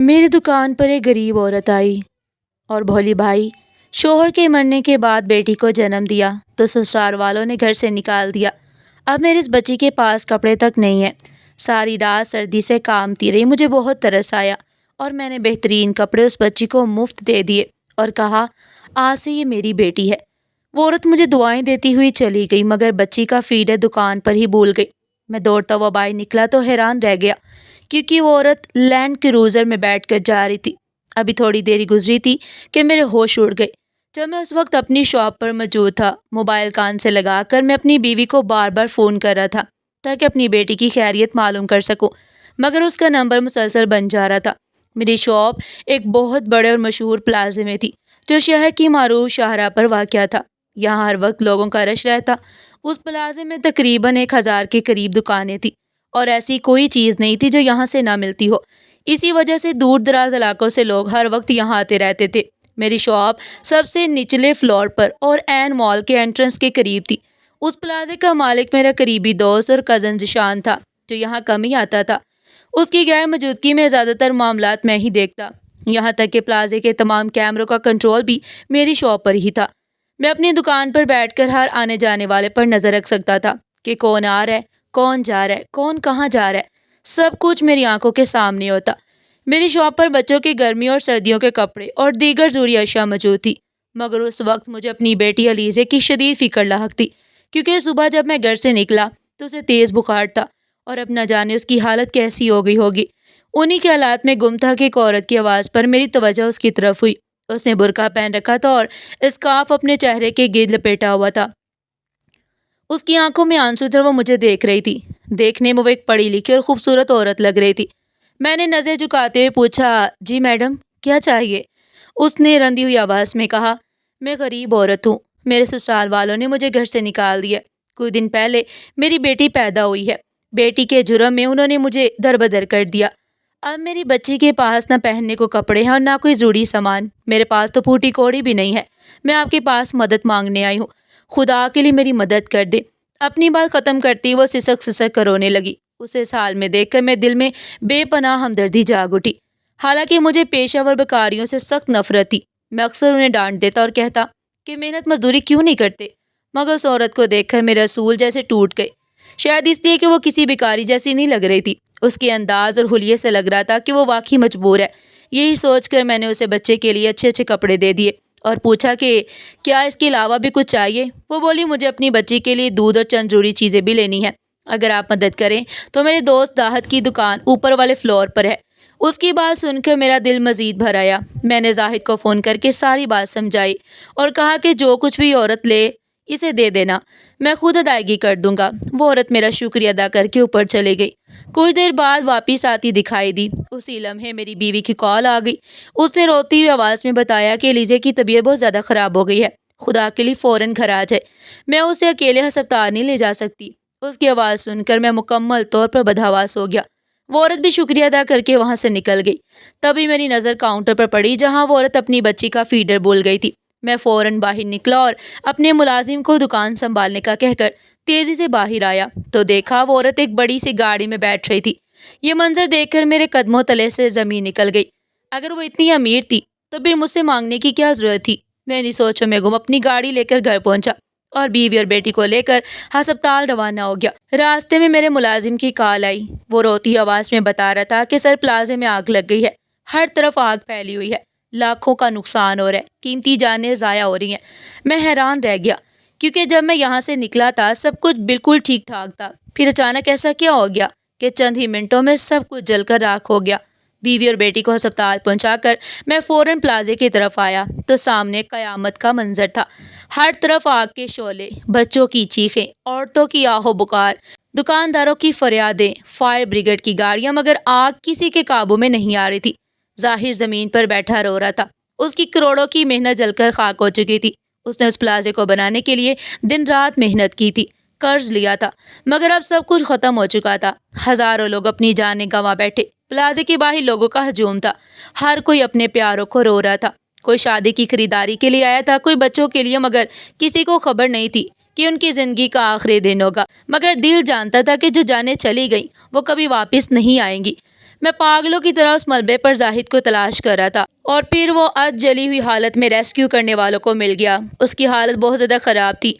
میری دکان پر ایک غریب عورت آئی اور بولی بھائی شوہر کے مرنے کے بعد بیٹی کو جنم دیا تو سسرال والوں نے گھر سے نکال دیا۔ اب میرے اس بچی کے پاس کپڑے تک نہیں ہیں۔ ساری رات سردی سے کامتی رہی، مجھے بہت ترس آیا اور میں نے بہترین کپڑے اس بچی کو مفت دے دیے اور کہا آج سے یہ میری بیٹی ہے۔ وہ عورت مجھے دعائیں دیتی ہوئی چلی گئی مگر بچی کا فیڈر دکان پر ہی بھول گئی۔ میں دوڑتا ہوا باہر نکلا تو حیران رہ گیا کیونکہ وہ عورت لینڈ کروزر میں بیٹھ کر جا رہی تھی۔ ابھی تھوڑی دیر گزری تھی کہ میرے ہوش اڑ گئے جب میں اس وقت اپنی شاپ پر موجود تھا۔ موبائل کان سے لگا کر میں اپنی بیوی کو بار بار فون کر رہا تھا تاکہ اپنی بیٹی کی خیریت معلوم کر سکوں، مگر اس کا نمبر مسلسل بن جا رہا تھا۔ میری شاپ ایک بہت بڑے اور مشہور پلازے میں تھی جو شہر کی معروف شاہراہ پر واقع تھا۔ یہاں ہر وقت لوگوں کا رش رہتا۔ اس پلازے میں تقریباً 1000 کے قریب دکانیں تھیں اور ایسی کوئی چیز نہیں تھی جو یہاں سے نہ ملتی ہو۔ اسی وجہ سے دور دراز علاقوں سے لوگ ہر وقت یہاں آتے رہتے تھے۔ میری شاپ سب سے نچلے فلور پر اور عین مال کے انٹرنس کے قریب تھی۔ اس پلازے کا مالک میرا قریبی دوست اور کزن ذیشان تھا جو یہاں کم ہی آتا تھا۔ اس کی غیر موجودگی میں زیادہ تر معاملات میں ہی دیکھتا، یہاں تک کہ پلازے کے تمام کیمروں کا کنٹرول بھی میری شاپ پر ہی تھا۔ میں اپنی دکان پر بیٹھ کر ہر آنے جانے والے پر نظر رکھ سکتا تھا کہ کون آ رہا ہے، کون جا رہا ہے، کون کہاں جا رہا ہے۔ سب کچھ میری آنکھوں کے سامنے ہوتا۔ میری شاپ پر بچوں کے گرمی اور سردیوں کے کپڑے اور دیگر ضروری اشیاء موجود تھی، مگر اس وقت مجھے اپنی بیٹی علیزے کی شدید فکر لاحق تھی کیونکہ صبح جب میں گھر سے نکلا تو اسے تیز بخار تھا اور اب نہ جانے اس کی حالت کیسی ہو گئی ہوگی۔ انہی کے حالات میں گم تھا کہ ایک عورت کی آواز پر میری توجہ اس کی طرف ہوئی۔ اس نے برقع پہن رکھا تھا اور اسکارف اپنے چہرے کے گرد لپیٹا ہوا تھا۔ اس کی آنکھوں میں آنسو تھے اور وہ مجھے دیکھ رہی تھی۔ دیکھنے میں وہ ایک پڑھی لکھی اور خوبصورت عورت لگ رہی تھی۔ میں نے نظر جھکاتے ہوئے پوچھا جی میڈم کیا چاہیے؟ اس نے رندی ہوئی آواز میں کہا میں غریب عورت ہوں، میرے سسرال والوں نے مجھے گھر سے نکال دیا۔ کچھ دن پہلے میری بیٹی پیدا ہوئی ہے، بیٹی کے جرم میں انہوں نے مجھے دربدر کر دیا۔ اب میری بچی کے پاس نہ پہننے کو کپڑے ہیں اور نہ کوئی ضروری سامان، میرے پاس تو پھوٹی کوڑی بھی نہیں ہے۔ میں آپ کے پاس مدد مانگنے آئی ہوں، خدا کے لیے میری مدد کر دے۔ اپنی بات ختم کرتی وہ سسک سسک کر رونے لگی۔ اسے اس حال میں دیکھ کر میں دل میں بے پناہ ہمدردی جاگ اٹھی۔ حالانکہ مجھے پیشہ ور بیکاریوں سے سخت نفرت تھی، میں اکثر انہیں ڈانٹ دیتا اور کہتا کہ محنت مزدوری کیوں نہیں کرتے، مگر اس عورت کو دیکھ کر میرے اصول جیسے ٹوٹ گئے، شاید اس لیے کہ وہ کسی بیکاری جیسی نہیں لگ رہی تھی۔ اس کے انداز اور حلیے سے لگ رہا تھا کہ وہ واقعی مجبور ہے۔ یہی سوچ کر میں نے اسے بچے کے لیے اچھے اچھے کپڑے دے دیے اور پوچھا کہ کیا اس کے علاوہ بھی کچھ چاہیے۔ وہ بولی مجھے اپنی بچی کے لیے دودھ اور چند ضروری چیزیں بھی لینی ہیں، اگر آپ مدد کریں تو میرے دوست داحت کی دکان اوپر والے فلور پر ہے۔ اس کی بات سن کر میرا دل مزید بھر آیا۔ میں نے زاہد کو فون کر کے ساری بات سمجھائی اور کہا کہ جو کچھ بھی عورت لے اسے دے دینا، میں خود ادائیگی کر دوں گا۔ وہ عورت میرا شکریہ ادا کر کے اوپر چلے گئی۔ کچھ دیر بعد واپس آتی دکھائی دی۔ اسی لمحے میری بیوی کی کال آ گئی۔ اس نے روتی ہوئی آواز میں بتایا کہ لیزے کی طبیعت بہت زیادہ خراب ہو گئی ہے، خدا کے لیے فوراً گھر آ جائے، میں اسے اکیلے ہسپتال نہیں لے جا سکتی۔ اس کی آواز سن کر میں مکمل طور پر بدحواس ہو گیا۔ وہ عورت بھی شکریہ ادا کر کے وہاں سے نکل گئی۔ تبھی میری نظر کاؤنٹر پر پڑی جہاں وہ عورت اپنی بچی کا فیڈر بھول گئی تھی۔ میں فوراً باہر نکلا اور اپنے ملازم کو دکان سنبھالنے کا کہہ کر تیزی سے باہر آیا تو دیکھا وہ عورت ایک بڑی سی گاڑی میں بیٹھ رہی تھی۔ یہ منظر دیکھ کر میرے قدموں تلے سے زمین نکل گئی۔ اگر وہ اتنی امیر تھی تو پھر مجھ سے مانگنے کی کیا ضرورت تھی؟ میں انہیں سوچوں میں گم اپنی گاڑی لے کر گھر پہنچا اور بیوی اور بیٹی کو لے کر ہسپتال روانہ ہو گیا۔ راستے میں میرے ملازم کی کال آئی۔ وہ روتی آواز میں بتا رہا تھا کہ سر پلازے میں آگ لگ گئی ہے، ہر طرف آگ پھیلی ہوئی ہے، لاکھوں کا نقصان ہو رہا ہے، قیمتی جانیں ضائع ہو رہی ہیں۔ میں حیران رہ گیا کیونکہ جب میں یہاں سے نکلا تھا سب کچھ بالکل ٹھیک ٹھاک تھا، پھر اچانک ایسا کیا ہو گیا کہ چند ہی منٹوں میں سب کچھ جل کر راکھ ہو گیا۔ بیوی اور بیٹی کو ہسپتال پہنچا کر میں فوراً پلازے کی طرف آیا تو سامنے قیامت کا منظر تھا۔ ہر طرف آگ کے شعلے، بچوں کی چیخیں، عورتوں کی آہ و پکار، دکانداروں کی فریادیں، فائر بریگیڈ کی گاڑیاں، مگر آگ کسی کے قابو میں نہیں آ رہی تھی۔ ظاہر زمین پر بیٹھا رو رہا تھا، اس کی کروڑوں کی محنت جل کر خاک ہو چکی تھی۔ اس نے اس پلازے کو بنانے کے لیے دن رات محنت کی تھی، قرض لیا تھا، مگر اب سب کچھ ختم ہو چکا تھا۔ ہزاروں لوگ اپنی جانیں گنوا بیٹھے۔ پلازے کے باہر لوگوں کا ہجوم تھا، ہر کوئی اپنے پیاروں کو رو رہا تھا۔ کوئی شادی کی خریداری کے لیے آیا تھا، کوئی بچوں کے لیے، مگر کسی کو خبر نہیں تھی کہ ان کی زندگی کا آخری دن ہوگا۔ مگر دل جانتا تھا کہ جو جانیں چلی گئیں وہ کبھی واپس نہیں آئیں گی۔ میں پاگلوں کی طرح اس ملبے پر زاہد کو تلاش کر رہا تھا اور پھر وہ جلی ہوئی حالت میں ریسکیو کرنے والوں کو مل گیا۔ اس کی حالت بہت زیادہ خراب تھی،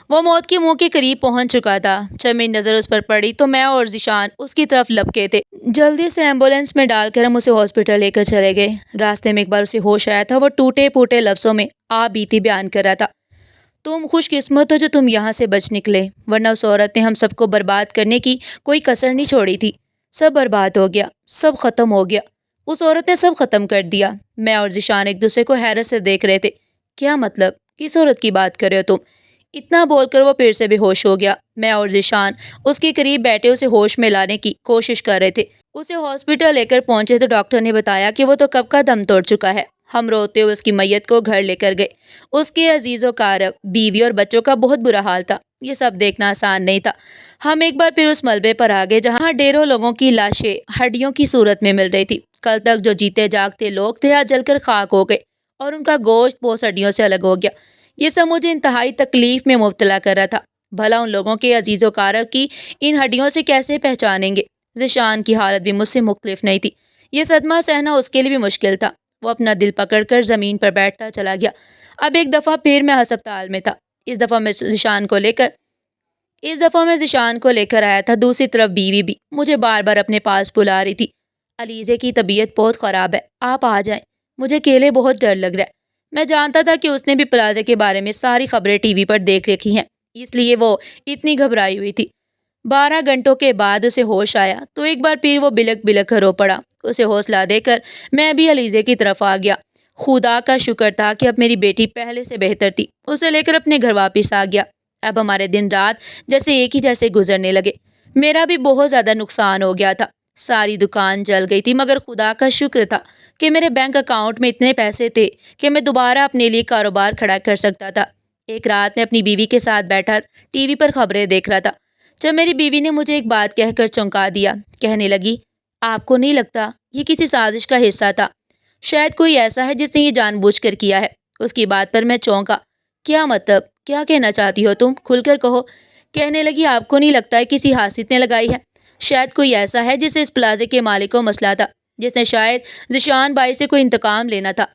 وہ موت کے منہ کے قریب پہنچ چکا تھا۔ جب میری نظر اس پر پڑی تو میں اور ذیشان اس کی طرف لپکے تھے۔ جلدی سے ایمبولینس میں ڈال کر ہم اسے ہاسپٹل لے کر چلے گئے۔ راستے میں ایک بار اسے ہوش آیا تھا، وہ ٹوٹے پھوٹے لفظوں میں آپ بیتی بیان کر رہا تھا۔ تم خوش قسمت ہو جو تم یہاں سے بچ نکلے، ورنہ اس عورت نے ہم سب کو برباد کرنے کی کوئی کسر نہیں چھوڑی تھی۔ سب برباد ہو گیا، سب ختم ہو گیا، اس عورت نے سب ختم کر دیا۔ میں اور ذیشان ایک دوسرے کو حیرت سے دیکھ رہے تھے۔ کیا مطلب؟ کس عورت کی بات کر رہے ہو تم؟ اتنا بول کر وہ پھر سے بے ہوش ہو گیا۔ میں اور ذیشان اس کے قریب بیٹھے اسے ہوش میں لانے کی کوشش کر رہے تھے۔ اسے ہاسپٹل لے کر پہنچے تو ڈاکٹر نے بتایا کہ وہ تو کب کا دم توڑ چکا ہے۔ ہم روتے ہوئے اس کی میت کو گھر لے کر گئے۔ اس کے عزیز و کارب، بیوی اور بچوں کا بہت برا حال تھا۔ یہ سب دیکھنا آسان نہیں تھا۔ ہم ایک بار پھر اس ملبے پر آ گئے جہاں ڈھیروں لوگوں کی لاشیں ہڈیوں کی صورت میں مل رہی تھی۔ کل تک جو جیتے جاگتے لوگ تھے آج جل کر خاک ہو گئے اور ان کا گوشت بہت ہڈیوں سے الگ ہو گیا۔ یہ سب مجھے انتہائی تکلیف میں مبتلا کر رہا تھا۔ بھلا ان لوگوں کے عزیز و کارب کی ان ہڈیوں سے کیسے پہچانیں گے؟ ذیشان کی حالت بھی مجھ سے مختلف نہیں تھی۔ یہ صدمہ سہنا اس کے لیے بھی مشکل تھا۔ وہ اپنا دل پکڑ کر زمین پر بیٹھتا چلا گیا۔ اب ایک دفعہ پھر میں ہسپتال میں تھا۔ اس دفعہ میں ذیشان کو لے کر آیا تھا۔ دوسری طرف بیوی بھی مجھے بار بار اپنے پاس بلا رہی تھی۔ علیزے کی طبیعت بہت خراب ہے، آپ آ جائیں، مجھے اکیلے بہت ڈر لگ رہا ہے۔ میں جانتا تھا کہ اس نے بھی پلازے کے بارے میں ساری خبریں ٹی وی پر دیکھ رکھی ہیں، اس لیے وہ اتنی گھبرائی ہوئی تھی۔ 12 گھنٹوں کے بعد اسے ہوش آیا تو ایک بار پھر وہ بلک بلک کر رو پڑا۔ اسے حوصلہ دے کر میں بھی علیزے کی طرف آ گیا۔ خدا کا شکر تھا کہ اب میری بیٹی پہلے سے بہتر تھی۔ اسے لے کر اپنے گھر واپس آ گیا۔ اب ہمارے دن رات جیسے ایک ہی جیسے گزرنے لگے۔ میرا بھی بہت زیادہ نقصان ہو گیا تھا، ساری دکان جل گئی تھی، مگر خدا کا شکر تھا کہ میرے بینک اکاؤنٹ میں اتنے پیسے تھے کہ میں دوبارہ اپنے لیے کاروبار کھڑا کر سکتا تھا۔ ایک رات میں اپنی بیوی کے ساتھ بیٹھا ٹی وی پر خبریں دیکھ رہا تھا جب میری بیوی نے مجھے ایک بات کہہ کر چونکا دیا۔ کہنے لگی، آپ کو نہیں لگتا یہ کسی سازش کا حصہ تھا؟ شاید کوئی ایسا ہے جس نے یہ جان بوجھ کر کیا ہے۔ اس کی بات پر میں چونکا۔ کیا مطلب؟ کیا کہنا چاہتی ہو تم؟ کھل کر کہو۔ کہنے لگی، آپ کو نہیں لگتا ہے کسی حاسد نے لگائی ہے؟ شاید کوئی ایسا ہے جسے اس پلازے کے مالک کو مسئلہ تھا، جس نے شاید ذیشان بھائی سے کوئی انتقام لینا تھا،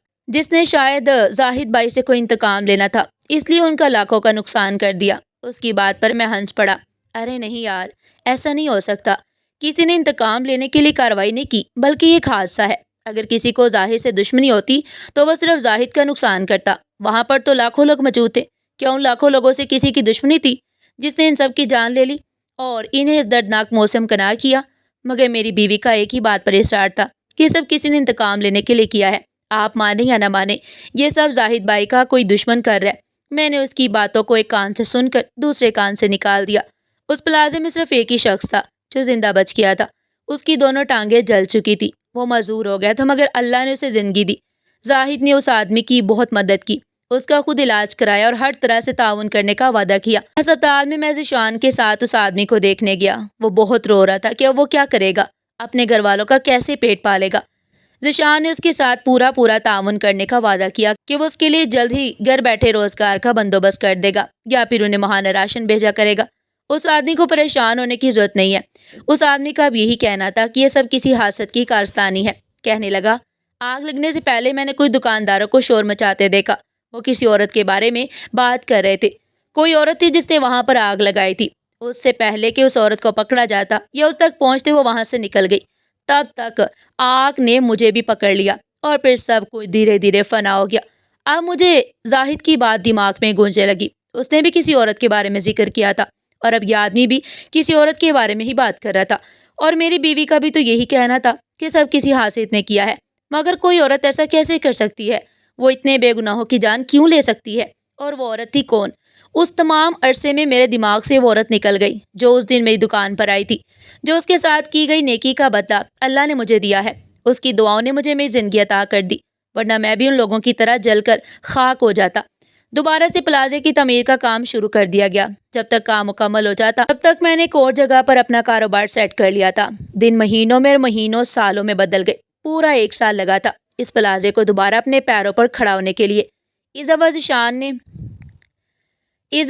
زاہد بھائی سے کوئی انتقام لینا تھا، اس لیے ان کا لاکھوں کا نقصان کر دیا۔ اس کی بات پر میں ہنس پڑا۔ ارے نہیں یار، ایسا نہیں ہو سکتا۔ کسی نے انتقام لینے کے لیے کارروائی نہیں کی، بلکہ یہ ایک حادثہ ہے۔ اگر کسی کو زاہد سے دشمنی ہوتی تو وہ صرف زاہد کا نقصان کرتا۔ وہاں پر تو لاکھوں لوگ موجود تھے۔ کیا ان لاکھوں لوگوں سے کسی کی دشمنی تھی جس نے ان سب کی جان لے لی اور انہیں اس دردناک موسم کنار کیا؟ مگر میری بیوی کا ایک ہی بات پر اصرار تھا کہ یہ سب کسی نے انتقام لینے کے لیے کیا ہے۔ آپ مانیں یا نہ مانیں، یہ سب زاہد بھائی کا کوئی دشمن کر رہا ہے۔ میں نے اس کی باتوں کو ایک کان سے سن کر دوسرے کان سے نکال دیا۔ اس پلازے میں صرف ایک ہی شخص تھا جو زندہ بچ گیا تھا۔ اس کی دونوں ٹانگیں جل چکی تھی، وہ معذور ہو گیا تھا، مگر اللہ نے اسے زندگی دی۔ زاہد نے اس آدمی کی بہت مدد کی، اس کا خود علاج کرایا اور ہر طرح سے تعاون کرنے کا وعدہ کیا۔ ہسپتال میں ذیشان کے ساتھ اس آدمی کو دیکھنے گیا۔ وہ بہت رو رہا تھا کہ وہ کیا کرے گا، اپنے گھر والوں کا کیسے پیٹ پالے گا۔ ذیشان نے اس کے ساتھ پورا تعاون کرنے کا وعدہ کیا کہ وہ اس کے لیے جلد ہی گھر بیٹھے روزگار کا بندوبست کر دے گا یا پھر انہیں ماہانہ راشن بھیجا کرے گا۔ اس آدمی کو پریشان ہونے کی ضرورت نہیں ہے۔ اس آدمی کا اب یہی کہنا تھا کہ یہ سب کسی حاسد کی کارستانی ہے۔ کہنے لگا، آگ لگنے سے پہلے میں نے کچھ دکانداروں کو شور مچاتے دیکھا۔ وہ کسی عورت کے بارے میں بات کر رہے تھے۔ کوئی عورت تھی جس نے وہاں پر آگ لگائی تھی۔ اس سے پہلے کہ اس عورت کو پکڑا جاتا یا اس تک پہنچتے وہ وہاں سے نکل گئی، تب تک آگ نے مجھے بھی پکڑ لیا اور پھر سب کچھ دھیرے دھیرے فنا ہو گیا۔ اب مجھے زاہد کی بات دماغ میں گونجنے لگی۔ اس نے بھی کسی عورت کے بارے میں ذکر کیا تھا اور اب یہ آدمی بھی کسی عورت کے بارے میں ہی بات کر رہا تھا، اور میری بیوی کا بھی تو یہی کہنا تھا کہ سب کسی حاسد نے کیا ہے۔ مگر کوئی عورت ایسا کیسے کر سکتی ہے؟ وہ اتنے بے گناہوں کی جان کیوں لے سکتی ہے؟ اور وہ عورت تھی کون؟ اس تمام عرصے میں میرے دماغ سے وہ عورت نکل گئی جو اس دن میری دکان پر آئی تھی، جو اس کے ساتھ کی گئی نیکی کا بدلہ اللہ نے مجھے دیا ہے۔ اس کی دعاؤں نے مجھے میری زندگی عطا کر دی، ورنہ میں بھی ان لوگوں کی طرح جل کر خاک ہو جاتا۔ دوبارہ سے پلازے کی تعمیر کا کام شروع کر دیا گیا۔ جب تک کام مکمل ہو جاتا تب تک میں نے ایک اور جگہ پر اپنا کاروبار سیٹ کر لیا تھا۔ دن مہینوں میں اور مہینوں سالوں میں بدل گئے۔ پورا 1 سال لگا تھا اس پلازے کو دوبارہ اپنے پیروں پر کھڑا ہونے کے لیے۔ اس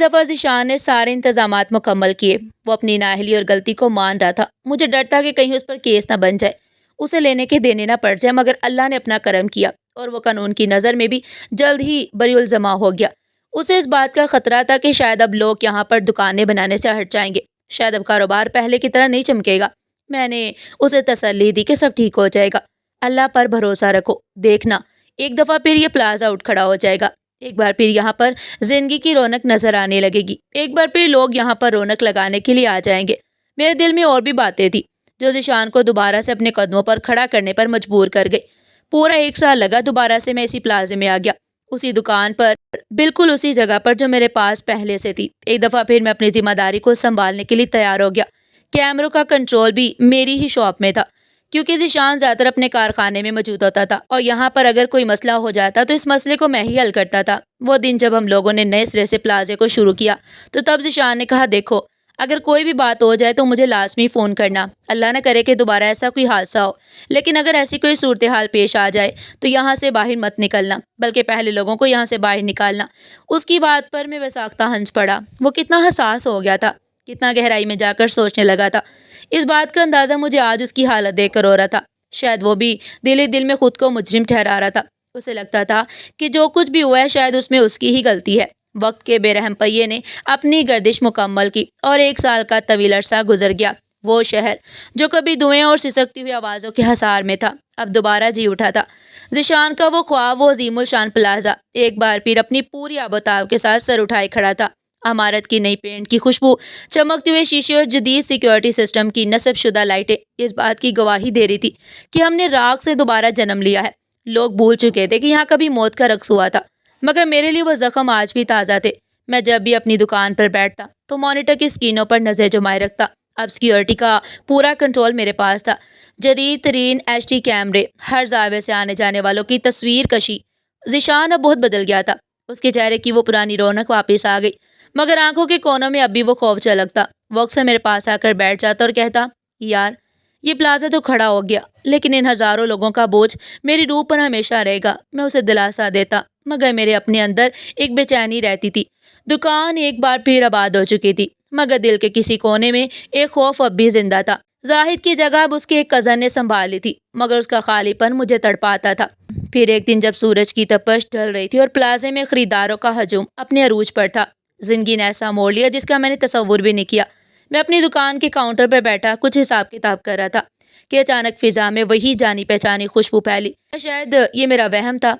دفعہ ذیشان نے سارے انتظامات مکمل کیے۔ وہ اپنی نااہلی اور غلطی کو مان رہا تھا۔ مجھے ڈر تھا کہ کہیں اس پر کیس نہ بن جائے۔ اسے لینے کے دینے نہ پڑ جائے، مگر اللہ نے اپنا کرم کیا اور وہ قانون کی نظر میں بھی جلد ہی بری الزما ہو گیا۔ اسے اس بات کا خطرہ تھا کہ شاید اب لوگ یہاں پر دکانیں بنانے سے ہٹ جائیں گے، شاید اب کاروبار پہلے کی طرح نہیں چمکے گا۔ میں نے اسے تسلی دی کہ سب ٹھیک ہو جائے گا، اللہ پر بھروسہ رکھو، دیکھنا ایک دفعہ پھر یہ پلازا اٹھ کھڑا ہو جائے گا، ایک بار پھر یہاں پر زندگی کی رونق نظر آنے لگے گی، ایک بار پھر لوگ یہاں پر رونق لگانے کے لیے آ جائیں گے۔ میرے دل میں اور بھی باتیں تھی جو ذیشان کو دوبارہ سے اپنے قدموں پر کھڑا کرنے پر مجبور کر گئی۔ پورا 1 سال لگا دوبارہ سے میں اسی پلازے میں آ گیا، اسی دکان پر، بالکل اسی جگہ پر جو میرے پاس پہلے سے تھی۔ ایک دفعہ پھر میں اپنی ذمہ داری کو سنبھالنے کے لیے تیار ہو گیا۔ کیمروں کا کنٹرول بھی میری ہی شاپ میں تھا، کیونکہ ذیشان زیادہ تر اپنے کارخانے میں موجود ہوتا تھا اور یہاں پر اگر کوئی مسئلہ ہو جاتا تو اس مسئلے کو میں ہی حل کرتا تھا۔ وہ دن جب ہم لوگوں نے نئے سرے سے پلازے کو شروع کیا تو تب ذیشان نے کہا، دیکھو اگر کوئی بھی بات ہو جائے تو مجھے لازمی فون کرنا، اللہ نہ کرے کہ دوبارہ ایسا کوئی حادثہ ہو، لیکن اگر ایسی کوئی صورتحال پیش آ جائے تو یہاں سے باہر مت نکلنا، بلکہ پہلے لوگوں کو یہاں سے باہر نکالنا۔ اس کی بات پر میں بساختہ ہنس پڑا۔ وہ کتنا حساس ہو گیا تھا، کتنا گہرائی میں جا کر سوچنے لگا تھا۔ اس بات کا اندازہ مجھے آج اس کی حالت دیکھ کر ہو رہا تھا۔ شاید وہ بھی دل ہی دل میں خود کو مجرم ٹھہرا رہا تھا۔ اسے لگتا تھا کہ جو کچھ بھی ہوا ہے شاید اس میں اس کی ہی غلطی ہے۔ وقت کے بے رحم پہیے نے اپنی گردش مکمل کی اور 1 سال کا طویل عرصہ گزر گیا۔ وہ شہر جو کبھی دھوئیں اور سسکتی ہوئی آوازوں کے حصار میں تھا، اب دوبارہ جی اٹھا تھا۔ ذیشان کا وہ خواب، وہ عظیم الشان پلازا، ایک بار پھر اپنی پوری آب و تاب کے ساتھ سر اٹھائے کھڑا تھا۔ عمارت کی نئی پینٹ کی خوشبو، چمکتے ہوئے شیشے اور جدید سیکیورٹی سسٹم کی نصب شدہ لائٹیں اس بات کی گواہی دے رہی تھی کہ ہم نے راکھ سے دوبارہ جنم لیا ہے۔ لوگ بھول چکے تھے کہ یہاں کبھی موت کا رقص ہوا تھا، مگر میرے لیے وہ زخم آج بھی تازہ تھے۔ میں جب بھی اپنی دکان پر بیٹھتا تو مانیٹر کی اسکرینوں پر نظر جمائے رکھتا۔ اب سیکیورٹی کا پورا کنٹرول میرے پاس تھا، جدید ترین HD کیمرے، ہر زاویے سے آنے جانے والوں کی تصویر کشی۔ ذیشان اب بہت بدل گیا تھا، اس کے چہرے کی وہ پرانی رونق واپس آ گئی، مگر آنکھوں کے کونوں میں اب بھی وہ خوف جھلکتا۔ وہ اکثر میرے پاس آ کر بیٹھ جاتا اور کہتا، یار یہ پلازا تو کھڑا ہو گیا، لیکن ان ہزاروں لوگوں کا بوجھ میری روح پر ہمیشہ رہے گا۔ میں اسے دلاسا دیتا، مگر میرے اپنے اندر ایک بے چینی رہتی تھی۔ دکان ایک بار پھر آباد ہو چکی تھی، مگر دل کے کسی کونے میں ایک خوف اب بھی زندہ تھا۔ زاہد کی جگہ اب اس کے ایک کزن نے سنبھال لی تھی، مگر اس کا خالی پن مجھے تڑپاتا تھا۔ پھر ایک دن جب سورج کی تپش ڈھل رہی تھی اور پلازے میں خریداروں کا ہجوم اپنے عروج پر تھا، زندگی نے ایسا موڑ لیا جس کا میں نے تصور بھی نہیں کیا۔ میں اپنی دکان کے کاؤنٹر پر بیٹھا کچھ حساب کتاب کر رہا تھا کہ اچانک فضا میں وہی جانی پہچانی خوشبو پھیلی۔ شاید یہ میرا وہم تھا۔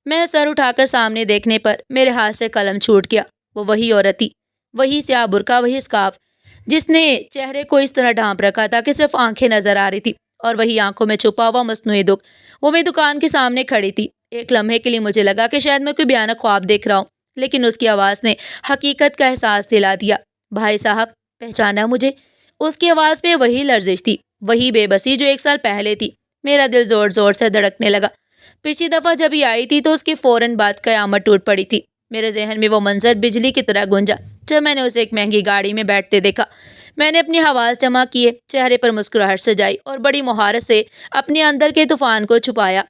میں سر اٹھا کر سامنے دیکھنے پر میرے ہاتھ سے قلم چھوٹ گیا۔ وہ وہی عورت تھی، وہی سیاہ برقع، وہی اسکارف، جس نے چہرے کو اس طرح ڈھانپ رکھا تھا کہ صرف آنکھیں نظر آ رہی تھی، اور وہی آنکھوں میں چھپا ہوا مصنوعی دکھ۔ وہ میری دکان کے سامنے کھڑی تھی۔ ایک لمحے کے لیے مجھے لگا کہ شاید میں کوئی بھیانک خواب دیکھ رہا ہوں، لیکن اس کی آواز نے حقیقت کا احساس دلا دیا۔ بھائی صاحب، پہچانا مجھے؟ اس کی آواز میں وہی لرزش تھی، وہی بے بسی جو 1 سال پہلے تھی۔ میرا دل زور زور سے دھڑکنے لگا۔ پچھلی دفعہ جب یہ آئی تھی تو اس کے فوراً بعد قیامت ٹوٹ پڑی تھی۔ میرے ذہن میں وہ منظر بجلی کی طرح گونجا جب میں نے اسے ایک مہنگی گاڑی میں بیٹھتے دیکھا۔ میں نے اپنی حواس جمع کیے، چہرے پر مسکراہٹ سجائی اور بڑی مہارت سے اپنے اندر کے طوفان کو چھپایا۔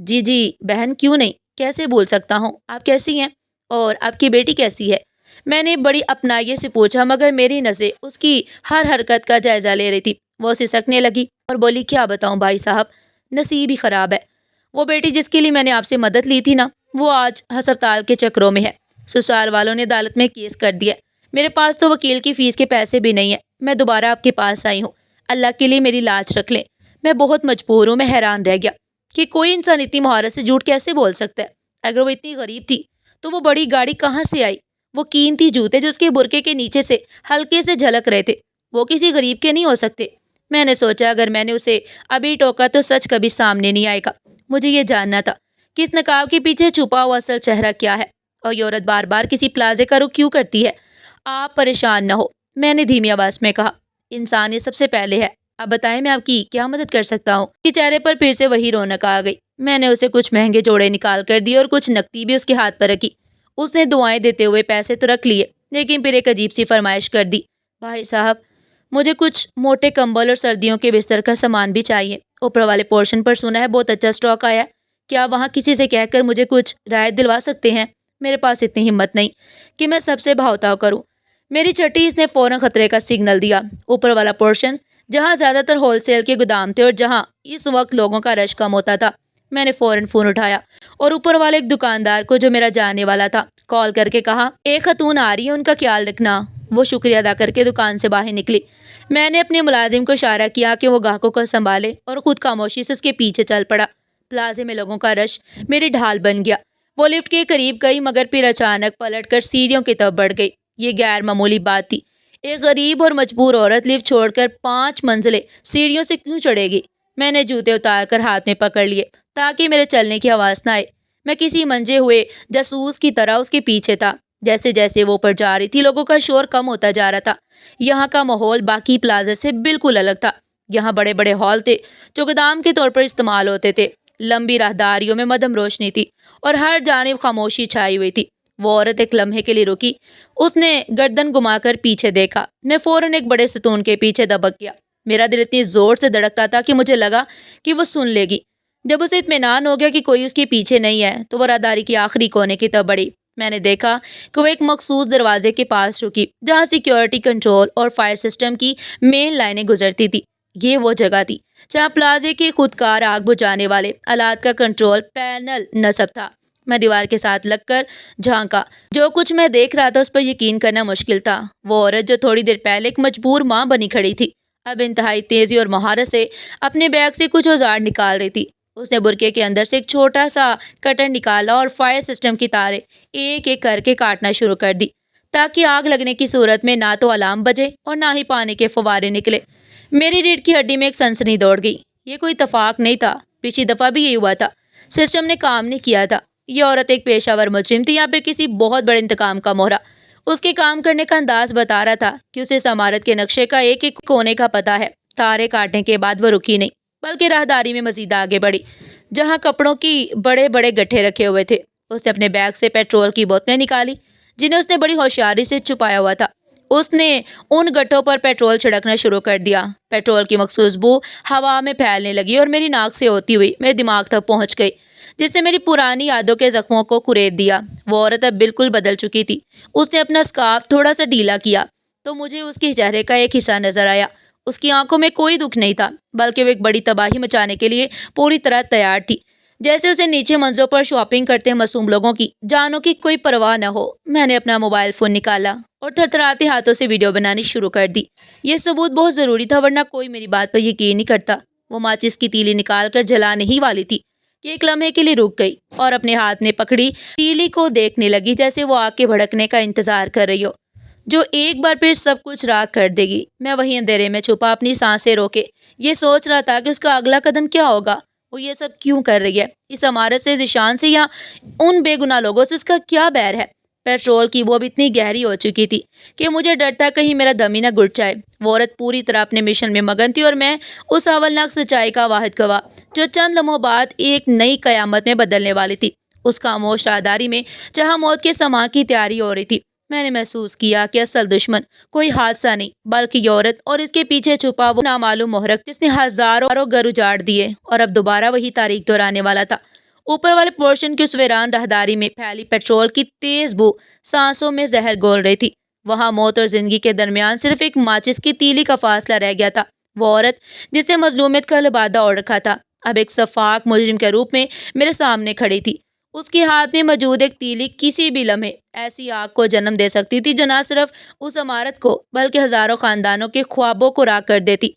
جی بہن، کیوں نہیں، کیسے بھول سکتا ہوں، آپ کیسی ہیں اور آپ کی بیٹی کیسی ہے؟ میں نے بڑی اپنائیت سے پوچھا، مگر میری نظریں اس کی ہر حرکت کا جائزہ لے رہی تھی۔ وہ سسکنے لگی اور بولی، کیا بتاؤں بھائی صاحب، نصیب ہی خراب ہے۔ وہ بیٹی جس کے لیے میں نے آپ سے مدد لی تھی نا، وہ آج ہسپتال کے چکروں میں ہے۔ سسرال والوں نے عدالت میں کیس کر دیا۔ میرے پاس تو وکیل کی فیس کے پیسے بھی نہیں ہیں۔ میں دوبارہ آپ کے پاس آئی ہوں، اللہ کے لیے میری لاج رکھ لیں۔ میں بہت مجبور ہوں۔ میں حیران رہ گیا کہ کوئی انسان اتنی مہارت سے جھوٹ کیسے بول سکتا ہے۔ اگر وہ اتنی غریب تھی تو وہ بڑی گاڑی کہاں سے آئی؟ وہ قیمتی جوتے جو اس کے برقعے کے نیچے سے ہلکے سے جھلک رہے تھے، وہ کسی غریب کے نہیں ہو سکتے۔ میں نے سوچا اگر میں نے اسے ابھی ٹوکا تو سچ کبھی سامنے نہیں آئے گا۔ مجھے یہ جاننا تھا کہ اس نقاب کے پیچھے چھپا ہوا اصل چہرہ کیا ہے، اور یہ عورت بار بار کسی پلازے کا رخ کیوں کرتی ہے۔ آپ پریشان نہ ہو، میں نے دھیمی آواز میں کہا، انسان یہ سب سے پہلے ہے۔ اب بتائیں میں آپ کی کیا مدد کر سکتا ہوں؟ کہ چہرے پر پھر سے وہی رونق آ گئی۔ میں نے اسے کچھ مہنگے جوڑے نکال کر دیے اور کچھ نقدی بھی اس کے ہاتھ پر رکھی۔ اس نے دعائیں دیتے ہوئے پیسے تو رکھ لیے، لیکن پھر ایک عجیب سی فرمائش کر دی، بھائی صاحب مجھے کچھ موٹے کمبل اور سردیوں کے بستر کا سامان بھی چاہیے۔ اوپر والے پورشن پر سنا ہے بہت اچھا اسٹاک آیا، کیا وہاں کسی سے کہہ کر مجھے کچھ رعایت دلوا سکتے ہیں؟ میرے پاس اتنی ہمت نہیں کہ میں سب سے بھاؤ تاؤ کروں۔ میری چھٹی اس نے فوراً خطرے کا سگنل دیا۔ اوپر والا پورشن جہاں زیادہ تر ہول سیل کے گودام تھے اور جہاں اس وقت لوگوں کا رش کم ہوتا تھا۔ میں نے فوراً فون اٹھایا اور اوپر والے ایک دکاندار کو جو میرا جاننے والا تھا کال کر کے کہا، ایک خاتون آ رہی ہے، ان کا خیال رکھنا۔ وہ شکریہ ادا کر کے دکان سے باہر نکلی۔ میں نے اپنے ملازم کو اشارہ کیا کہ وہ گاہکوں کو سنبھالے اور خود خاموشی سے اس کے پیچھے چل پڑا۔ پلازے میں لوگوں کا رش میری ڈھال بن گیا۔ وہ لفٹ کے قریب گئی مگر پھر اچانک پلٹ کر سیڑھیوں کی طرف بڑھ گئی۔ یہ غیر معمولی بات تھی۔ ایک غریب اور مجبور عورت لفٹ چھوڑ کر 5 منزلیں سیڑھیوں سے کیوں چڑھے گی؟ میں نے جوتے اتار کر ہاتھ میں پکڑ لیے تاکہ میرے چلنے کی آواز نہ آئے۔ میں کسی منجے ہوئے جاسوس کی طرح اس کے پیچھے تھا۔ جیسے جیسے وہ اوپر جا رہی تھی لوگوں کا شور کم ہوتا جا رہا تھا۔ یہاں کا ماحول باقی پلازے سے بالکل الگ تھا۔ یہاں بڑے بڑے ہال تھے جو گودام کے طور پر استعمال ہوتے تھے۔ لمبی راہداریوں میں مدھم روشنی تھی اور ہر جانب خاموشی چھائی ہوئی تھی۔ وہ عورت ایک لمحے کے لیے رکی۔ اس نے گردن گھما کر پیچھے دیکھا۔ میں فوراً ایک بڑے ستون کے پیچھے دبک گیا۔ میرا دل اتنی زور سے دھڑکتا تھا کہ مجھے لگا کہ وہ سن لے گی۔ جب اسے اطمینان ہو گیا کہ کوئی اس کے پیچھے نہیں ہے تو وہ راہداری کی آخری کونے کی طرف بڑھی۔ میں نے دیکھا کہ وہ ایک مخصوص دروازے کے پاس رکی جہاں سیکیورٹی کنٹرول اور فائر سسٹم کی مین لائنیں گزرتی تھی۔ یہ وہ جگہ تھی جہاں پلازے کے خودکار آگ بجھانے والے آلات کا کنٹرول پینل نصب تھا۔ میں دیوار کے ساتھ لگ کر جھانکا۔ جو کچھ میں دیکھ رہا تھا اس پر یقین کرنا مشکل تھا۔ وہ عورت جو تھوڑی دیر پہلے ایک مجبور ماں بنی کھڑی تھی اب انتہائی تیزی اور مہارت سے اپنے بیگ سے کچھ اوزار نکال رہی تھی۔ اس نے برقعے کے اندر سے ایک چھوٹا سا کٹر نکالا اور فائر سسٹم کی تاریں ایک ایک کر کے کاٹنا شروع کر دی تاکہ آگ لگنے کی صورت میں نہ تو الارم بجے اور نہ ہی پانی کے فوارے نکلے۔ میری ریڑھ کی ہڈی میں ایک سنسنی دوڑ گئی۔ یہ کوئی اتفاق نہیں تھا، پچھلی دفعہ بھی یہی ہوا تھا۔ سسٹم نے کام نہیں کیا تھا۔ یہ عورت ایک پیشہ ور مجرم تھی یا پھر کسی بہت بڑے انتقام کا مہرہ۔ اس کے کام کرنے کا انداز بتا رہا تھا کہ اسے اس عمارت کے نقشے کا ایک ایک کونے کا پتہ ہے۔ تارے کاٹنے کے بعد وہ رکی نہیں بلکہ راہداری میں مزید آگے بڑھی جہاں کپڑوں کی بڑے بڑے گٹھے رکھے ہوئے تھے۔ اس نے اپنے بیگ سے پیٹرول کی بوتلیں نکالی جنہیں اس نے بڑی ہوشیاری سے چھپایا ہوا تھا۔ اس نے ان گٹھوں پر پیٹرول چھڑکنا شروع کر دیا۔ پیٹرول کی مخصوص بو ہوا میں پھیلنے لگی اور میری ناک سے ہوتی ہوئی میرے دماغ تک پہنچ گئی جس نے میری پرانی یادوں کے زخموں کو کریت دیا۔ وہ عورت اب بالکل بدل چکی تھی۔ اس نے اپنا اسکارف تھوڑا سا ڈھیلا کیا تو مجھے اس کے چہرے کا ایک حصہ نظر آیا۔ اس کی آنکھوں میں کوئی دکھ نہیں تھا بلکہ وہ ایک بڑی تباہی مچانے کے لیے پوری طرح تیار تھی، جیسے اسے نیچے منزلوں پر شاپنگ کرتے معصوم لوگوں کی جانوں کی کوئی پرواہ نہ ہو۔ میں نے اپنا موبائل فون نکالا اور تھرتھراتے ہاتھوں سے ویڈیو بنانی شروع کر دی۔ یہ ثبوت بہت ضروری تھا ورنہ کوئی میری بات پر یقین نہیں کرتا۔ وہ ماچس کی تیلی نکال کر جلانے ہی والی تھی کہ ایک لمحے کے لیے رک گئی اور اپنے ہاتھ میں پکڑی تیلی کو دیکھنے لگی جیسے وہ آگ کے بھڑکنے کا انتظار کر رہی ہو جو ایک بار پھر سب کچھ راکھ کر دے گی۔ میں وہیں اندھیرے میں چھپا اپنی سانسیں روکے یہ سوچ رہا تھا کہ اس کا اگلا قدم کیا ہوگا۔ وہ یہ سب کیوں کر رہی ہے؟ اس عمارت سے، ذیشان سے یا ان بے گناہ لوگوں سے اس کا کیا بیر ہے؟ پیٹرول کی وہ اب اتنی گہری ہو چکی تھی کہ مجھے ڈر تھا کہیں میرا دم ہی نہ گھٹ جائے۔ وہ عورت پوری طرح اپنے مشن میں مگن تھی اور میں اس ہولناک سچائی کا واحد گواہ جو چند لمحوں بعد ایک نئی قیامت میں بدلنے والی تھی۔ اس خاموش راہداری میں جہاں موت کے سماع کی تیاری ہو رہی تھی میں نے محسوس کیا کہ اصل دشمن کوئی حادثہ نہیں بلکہ یہ عورت اور اس کے پیچھے چھپا وہ نامعلوم محرک جس نے ہزاروں گھر اجاڑ دیے اور اب دوبارہ وہی تاریخ دہرانے والا تھا۔ اوپر والے پورشن کی اس ویران راہداری میں پھیلی پیٹرول کی تیز بو سانسوں میں زہر گھول رہی تھی۔ وہاں موت اور زندگی کے درمیان صرف ایک ماچس کی تیلی کا فاصلہ رہ گیا تھا۔ وہ عورت جس نے مظلومیت کا لبادہ اوڑھ رکھا تھا اب ایک شفاق مجرم کے روپ میں میرے سامنے کھڑی تھی۔ اس کے ہاتھ میں موجود ایک تیلی کسی بھی لمحے ایسی آگ کو جنم دے سکتی تھی جو نہ صرف اس عمارت کو بلکہ ہزاروں خاندانوں کے خوابوں کو راکھ کر دیتی۔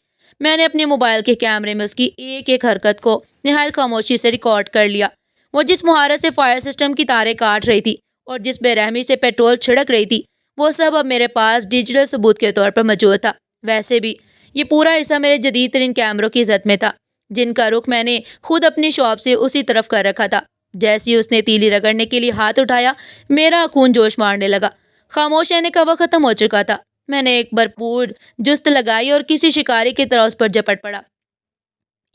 میں نے اپنے موبائل کے کیمرے میں اس کی ایک ایک حرکت کو نہایت خاموشی سے ریکارڈ کر لیا۔ وہ جس مہارت سے فائر سسٹم کی تاریں کاٹ رہی تھی اور جس بے رحمی سے پیٹرول چھڑک رہی تھی وہ سب اب میرے پاس ڈیجیٹل ثبوت کے طور پر موجود تھا۔ ویسے بھی یہ پورا حصہ میرے جدید ترین کیمروں کی زد میں تھا جن کا رخ میں نے خود اپنی شاپ سے اسی طرف کر رکھا تھا۔ جیسے ہی اس نے تیلی رگڑنے کے لیے ہاتھ اٹھایا میرا خون جوش مارنے لگا۔ خاموش رہنے کا وقت ختم ہو چکا تھا۔ میں نے ایک بھرپور جست لگائی اور کسی شکاری کی طرح اس پر جپٹ پڑا۔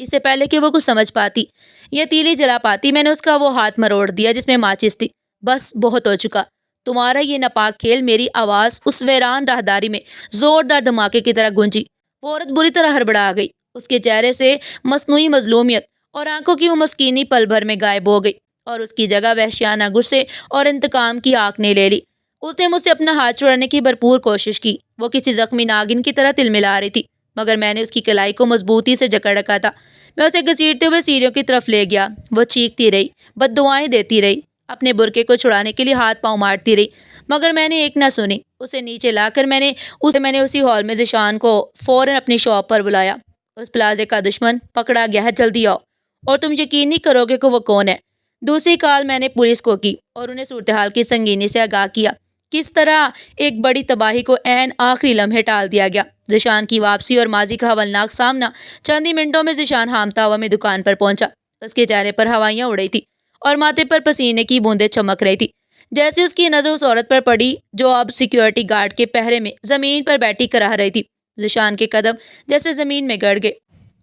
اس سے پہلے کہ وہ کچھ سمجھ پاتی یا تیلی جلا پاتی میں نے اس کا وہ ہاتھ مروڑ دیا جس میں ماچس تھی۔ بس بہت ہو چکا۔ تمہارا یہ ناپاک کھیل۔ میری آواز اس ویران راہداری میں زوردار دھماکے کی طرح گونجی۔ وہ عورت بری طرح ہڑبڑا گئی۔ اس کے چہرے سے مصنوعی مظلومیت اور آنکھوں کی وہ مسکینی پل بھر میں غائب ہو گئی اور اس کی جگہ وحشیانہ غصے اور انتقام کی آگ نے لے لی۔ اس نے مجھ سے اپنا ہاتھ چھڑانے کی بھرپور کوشش کی۔ وہ کسی زخمی ناگن کی طرح تلملا رہی تھی۔ مگر میں نے اس کی کلائی کو مضبوطی سے جکڑ رکھا تھا۔ میں اسے گھسیٹتے ہوئے سیڑھیوں کی طرف لے گیا۔ وہ چیختی رہی، بد دعائیں دیتی رہی، اپنے برقعے کو چھڑانے کے لیے ہاتھ پاؤں مارتی رہی، مگر میں نے ایک نہ سنی۔ اسے نیچے لا کر میں نے اسی ہال میں ذیشان کو فوراً اپنی شاپ پر بلایا۔ اس پلازے کا دشمن پکڑا گیا ہے، جلدی آؤ۔ اور تم یقین نہیں کرو گے کہ وہ کون ہے۔ دوسری کال میں نے پولیس کو کی اور انہیں صورتحال کی سنگینی سے آگاہ کیا۔ کس طرح ایک بڑی تباہی کو عین آخری لمحے ٹال دیا گیا۔ ذیشان کی واپسی اور ماضی کا ہولناک سامنا۔ چند ہی منٹوں میں ذیشان ہامتا ہوا میں دکان پر پہنچا۔ اس کے چہرے پر ہوائیاں اڑ رہی تھی اور ماتھے پر پسینے کی بوندیں چمک رہی تھی۔ جیسے اس کی نظر اس عورت پر پڑی جو اب سیکیورٹی گارڈ کے پہرے میں زمین پر بیٹھی کراہ رہی تھی۔ ذیشان کے قدم جیسے زمین میں گڑ گئے۔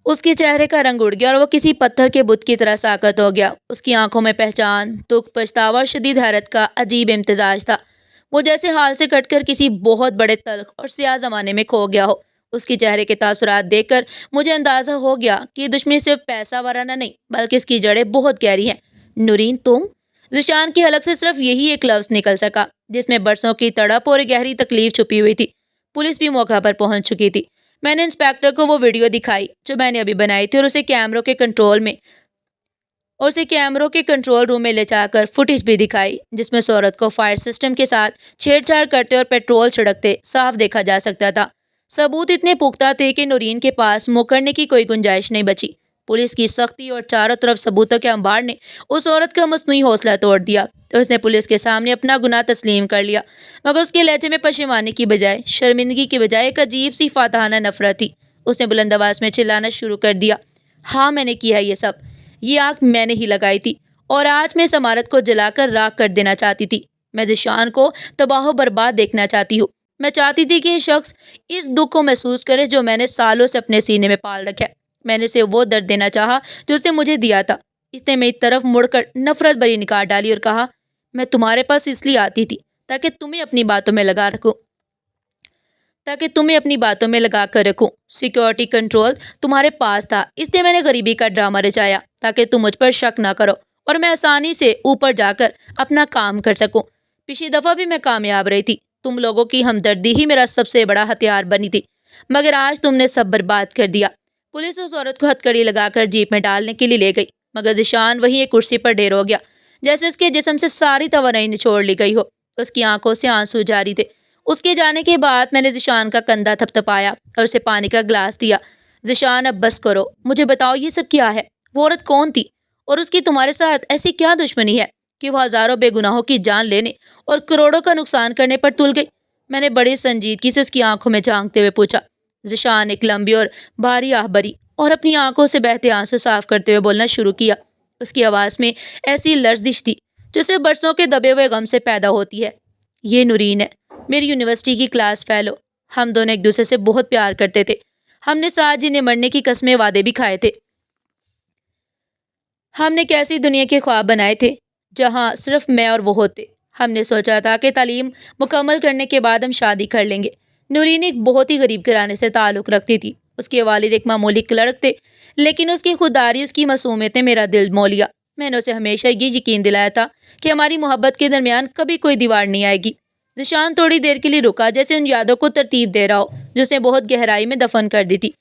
اس کے چہرے کا رنگ اڑ گیا اور وہ کسی پتھر کے بت کی طرح ساکت ہو گیا۔ اس کی آنکھوں میں پہچان، دکھ، پچھتاوا اور شدید حیرت کا عجیب امتزاج تھا۔ وہ جیسے حال سے کٹ کر کسی بہت بڑے تلخ اور سیاہ زمانے میں کھو گیا ہو۔ اس کی چہرے کے تاثرات دیکھ کر مجھے اندازہ ہو گیا کہ یہ دشمنی صرف پیسہ ورانہ نہیں بلکہ اس کی جڑیں بہت گہری ہیں۔ نورین، تم؟ ذیشان کی حلق سے صرف یہی ایک لفظ نکل سکا جس میں برسوں کی تڑپ اور گہری تکلیف چھپی ہوئی تھی۔ پولیس بھی موقع پر پہنچ چکی تھی۔ میں نے انسپیکٹر کو وہ ویڈیو دکھائی جو میں نے ابھی بنائی تھی اور اسے کیمروں کے کنٹرول روم میں لے جا کر فوٹیج بھی دکھائی جس میں اس عورت کو فائر سسٹم کے ساتھ چھیڑ چھاڑ کرتے اور پیٹرول چھڑکتے صاف دیکھا جا سکتا تھا۔ ثبوت اتنے پختہ تھے کہ نورین کے پاس مکرنے کی کوئی گنجائش نہیں بچی۔ پولیس کی سختی اور چاروں طرف ثبوتوں کے انبار نے اس عورت کا مصنوعی حوصلہ توڑ دیا۔ اس نے پولیس کے سامنے اپنا گناہ تسلیم کر لیا، مگر اس کے لہجے میں پشیمانی کی بجائے، شرمندگی کی بجائے ایک عجیب سی فاتحانہ نفرت تھی۔ اس نے بلند آواز میں چلانا شروع کر دیا، ہاں میں نے کیا یہ سب، یہ آگ میں نے ہی لگائی تھی اور آج میں اس عمارت کو جلا کر راکھ کر دینا چاہتی تھی۔ میں ذیشان کو تباہ و برباد دیکھنا چاہتی ہوں۔ میں چاہتی تھی کہ یہ شخص اس دکھ کو محسوس کرے جو میں نے سالوں سے اپنے سینے میں پال رکھا ہے۔ میں نے اسے وہ درد دینا چاہا جو اسے مجھے دیا تھا۔ اس نے میری طرف مڑ کر نفرت بھری نگاہ ڈالی اور کہا، میں تمہارے پاس اس لیے آتی تھی تاکہ تمہیں اپنی باتوں میں لگا کر رکھوں۔ سیکیورٹی کنٹرول تمہارے پاس تھا، اس لیے میں نے غریبی کا ڈرامہ رچایا تاکہ تم مجھ پر شک نہ کرو اور میں آسانی سے اوپر جا کر اپنا کام کر سکوں۔ پچھلی دفعہ بھی میں کامیاب رہی تھی۔ تم لوگوں کی ہمدردی ہی میرا سب سے بڑا ہتھیار بنی تھی، مگر آج تم نے سب برباد کر دیا۔ پولیس اس عورت کو ہتھکڑی لگا کر جیپ میں ڈالنے کے لیے لے گئی، مگر ذیشان وہیں ایک کرسی پر ڈھیر ہو گیا جیسے اس کے جسم سے ساری توانائی نچوڑ لی گئی ہو۔ اس کی آنکھوں سے آنسو جاری تھے۔ اس کے جانے کے بعد میں نے ذیشان کا کندھا تھپتھپایا اور اسے پانی کا گلاس دیا۔ ذیشان، اب بس کرو، مجھے بتاؤ یہ سب کیا ہے؟ وہ عورت کون تھی اور اس کی تمہارے ساتھ ایسی کیا دشمنی ہے کہ وہ ہزاروں بے گناہوں کی جان لینے اور کروڑوں کا نقصان کرنے پر تل گئی؟ میں نے بڑی سنجیدگی سے اس کی آنکھوں میں جھانکتے ہوئے پوچھا۔ ذیشان ایک لمبی اور بھاری آہ بھری اور اپنی آنکھوں سے بہتے آنسو صاف کرتے ہوئے بولنا شروع کیا۔ اس کی آواز میں ایسی لرزش تھی جو صرف برسوں کے دبے ہوئے غم سے پیدا ہوتی ہے۔ یہ نورین ہے، میری یونیورسٹی کی کلاس فیلو۔ ہم دونوں ایک دوسرے سے بہت پیار کرتے تھے۔ ہم نے ساتھ جینے مرنے کی قسمیں وعدے بھی کھائے تھے۔ ہم نے کیسی دنیا کے خواب بنائے تھے جہاں صرف میں اور وہ ہوتے۔ ہم نے سوچا تھا کہ تعلیم مکمل کرنے کے بعد ہم شادی کر لیں گے۔ نورین ایک بہت ہی غریب گھرانے سے تعلق رکھتی تھی۔ اس کے والد ایک معمولی کلرک تھے، لیکن اس کی خودداری، اس کی معصومیت نے میرا دل مو لیا۔ میں نے اسے ہمیشہ یہ یقین دلایا تھا کہ ہماری محبت کے درمیان کبھی کوئی دیوار نہیں آئے گی۔ ذیشان تھوڑی دیر کے لیے رکا، جیسے ان یادوں کو ترتیب دے رہا ہو جو اسے بہت گہرائی میں دفن کر دی تھی۔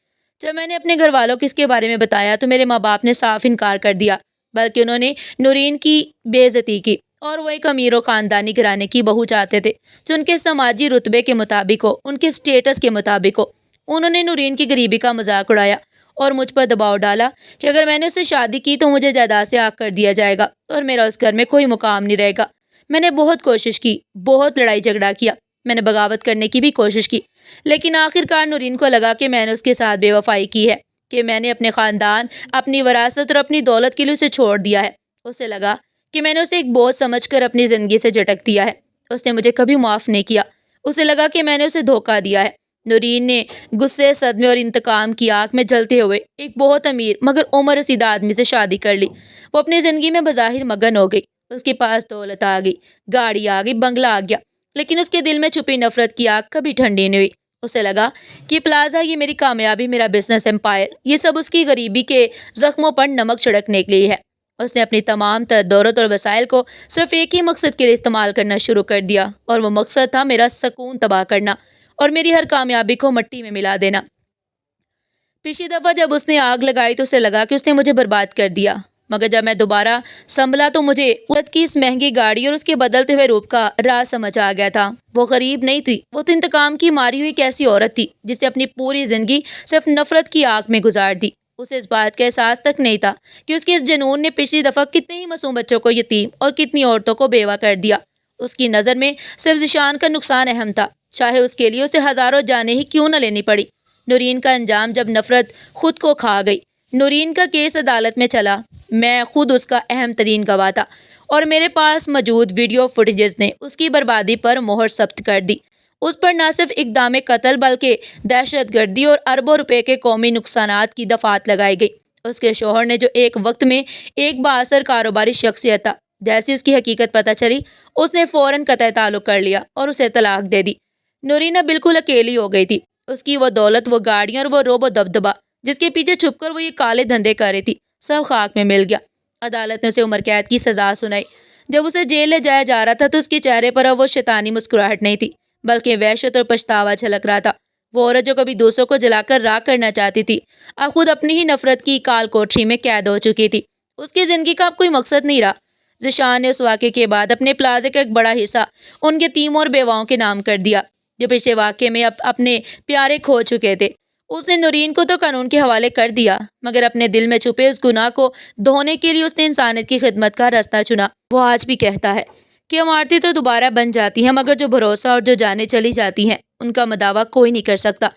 جب میں نے اپنے گھر والوں کو اس کے بارے میں بتایا تو میرے ماں باپ نے صاف انکار کر دیا، بلکہ انہوں نے نورین کی بے عزتی کی، اور وہ ایک امیر و خاندانی گھرانے کی بہو چاہتے تھے جو ان کے سماجی رتبے کے مطابق ہو، ان کے سٹیٹس کے مطابق ہو۔ انہوں نے نورین کی غریبی کا مذاق اڑایا اور مجھ پر دباؤ ڈالا کہ اگر میں نے اس سے شادی کی تو مجھے جائیداد سے آگ کر دیا جائے گا اور میرا اس گھر میں کوئی مقام نہیں رہے گا۔ میں نے بہت کوشش کی، بہت لڑائی جھگڑا کیا، میں نے بغاوت کرنے کی بھی کوشش کی، لیکن آخرکار نورین کو لگا کہ میں نے اس کے ساتھ بے وفائی کی ہے، کہ میں نے اپنے خاندان، اپنی وراثت اور اپنی دولت کے لیے اسے چھوڑ دیا ہے۔ اسے لگا کہ میں نے اسے ایک بوجھ سمجھ کر اپنی زندگی سے جھٹک دیا ہے۔ اس نے مجھے کبھی معاف نہیں کیا۔ اسے لگا کہ میں نے اسے دھوکہ دیا ہے۔ نورین نے غصے، صدمے اور انتقام کی آگ میں جلتے ہوئے ایک بہت امیر مگر عمر رسیدہ آدمی سے شادی کر لی۔ وہ اپنی زندگی میں بظاہر مگن ہو گئی۔ اس کے پاس دولت آ گئی، گاڑی آ گئی، بنگلہ آ گیا، لیکن اس کے دل میں چھپی نفرت کی آگ کبھی ٹھنڈی نہیں ہوئی۔ اسے لگا کہ یہ پلازا، یہ میری کامیابی، میرا بزنس امپائر، یہ سب اس کی غریبی کے زخموں پر نمک چھڑکنے کے لیے ہے۔ اس نے اپنی تمام تر دولت اور وسائل کو صرف ایک ہی مقصد کے لیے استعمال کرنا شروع کر دیا، اور وہ مقصد تھا میرا سکون تباہ کرنا اور میری ہر کامیابی کو مٹی میں ملا دینا۔ پچھلی دفعہ جب اس نے آگ لگائی تو اسے لگا کہ اس نے مجھے برباد کر دیا، مگر جب میں دوبارہ سنبھلا تو مجھے عورت کی اس مہنگی گاڑی اور اس کے بدلتے ہوئے روپ کا راز سمجھ آ گیا تھا۔ وہ غریب نہیں تھی، وہ تو انتقام کی ماری ہوئی ایک ایسی عورت تھی جس نے اپنی پوری زندگی صرف نفرت کی آگ میں گزار دی۔ اسے اس بات کا احساس تک نہیں تھا کہ اس کے اس جنون نے پچھلی دفعہ کتنے ہی معصوم بچوں کو یتیم اور کتنی عورتوں کو بیوہ کر دیا۔ اس کی نظر میں صرف ذیشان کا نقصان اہم تھا، چاہے اس کے لیے اسے ہزاروں جانیں ہی کیوں نہ لینی پڑی۔ نورین کا انجام جب نفرت خود کو کھا گئی۔ نورین کا کیس عدالت میں چلا، میں خود اس کا اہم ترین گواہ تھا، اور میرے پاس موجود ویڈیو فوٹیجز نے اس کی بربادی پر مہر ثبت کر دی۔ اس پر نہ صرف اقدام قتل بلکہ دہشت گردی اور اربوں روپے کے قومی نقصانات کی دفعات لگائی گئی۔ اس کے شوہر نے جو ایک وقت میں ایک بااثر کاروباری شخصیت تھا، جیسی اس کی حقیقت پتہ چلی اس نے فوراً قطع تعلق کر لیا اور اسے طلاق دے دی۔ نورین اب بالکل اکیلی ہو گئی تھی۔ اس کی وہ دولت، وہ گاڑیاں اور وہ روب و دبدبہ جس کے پیچھے چھپ کر وہ یہ کالے دھندے کر رہی تھی، سب خاک میں مل گیا۔ عدالت نے اسے عمر قید کی سزا سنائی۔ جب اسے جیل لے جایا جا رہا تھا تو اس کے چہرے پر اب وہ شیطانی مسکراہٹ نہیں تھی، بلکہ وحشت اور پچھتاوا جھلک رہا تھا۔ وہ عورت جو کبھی دوسروں کو جلا کر راکھ کرنا چاہتی تھی، اب خود اپنی ہی نفرت کی کال کوٹری میں قید ہو چکی تھی۔ اس کی زندگی کا اب کوئی مقصد نہیں رہا۔ ذیشان نے اس واقعے کے بعد اپنے پلازے کا ایک بڑا حصہ ان یتیموں اور بیواؤں کے نام کر دیا جو پچھلے واقعے میں اپنے پیارے کھو چکے تھے۔ اس نے نورین کو تو قانون کے حوالے کر دیا، مگر اپنے دل میں چھپے اس گناہ کو دھونے کے لیے اس نے انسانیت کی خدمت کا راستہ چنا۔ وہ آج بھی کہتا ہے کہ عمارتیں تو دوبارہ بن جاتی ہیں، مگر جو بھروسہ اور جو جانیں چلی جاتی ہیں ان کا مداوع کوئی نہیں کر سکتا۔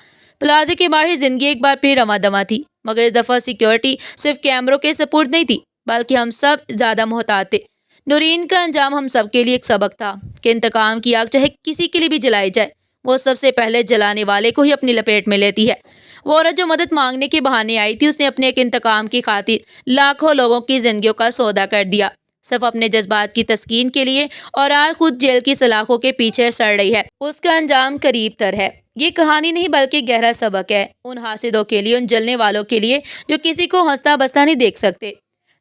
پلازے کے باہر زندگی ایک بار پھر رواں دواں تھی، مگر اس دفعہ سیکیورٹی صرف کیمروں کے سپرد نہیں تھی، بلکہ ہم سب زیادہ محتاط تھے۔ نورین کا انجام ہم سب کے لیے ایک سبق تھا کہ انتقام کی آگ چاہے کسی کے لیے بھی جلائی جائے، وہ سب سے پہلے جلانے والے کو ہی اپنی لپیٹ میں لیتی ہے۔ وہ عورت جو مدد مانگنے کے بہانے آئی تھی، اس نے اپنے ایک انتقام کی خاطر لاکھوں لوگوں کی زندگیوں کا سودا کر دیا، صرف اپنے جذبات کی تسکین کے لیے، اور آج خود جیل کی سلاخوں کے پیچھے سڑ رہی ہے۔ اس کا انجام قریب تر ہے۔ یہ کہانی نہیں بلکہ گہرا سبق ہے، ان حاسدوں کے لیے، ان جلنے والوں کے لیے جو کسی کو ہنستا بستا نہیں دیکھ سکتے۔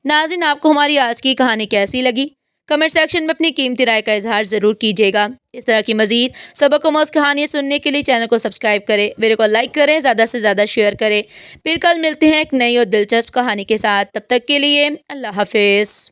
ناظرین، آپ کو ہماری آج کی کہانی کیسی لگی؟ کمنٹ سیکشن میں اپنی قیمتی رائے کا اظہار ضرور کیجیے گا۔ اس طرح کی مزید سبق آموز کہانیاں سننے کے لیے چینل کو سبسکرائب کریں، ویڈیو کو لائک کریں، زیادہ سے زیادہ شیئر کریں۔ پھر کل ملتے ہیں ایک نئی اور دلچسپ کہانی کے ساتھ، تب تک کے لیے اللہ حافظ۔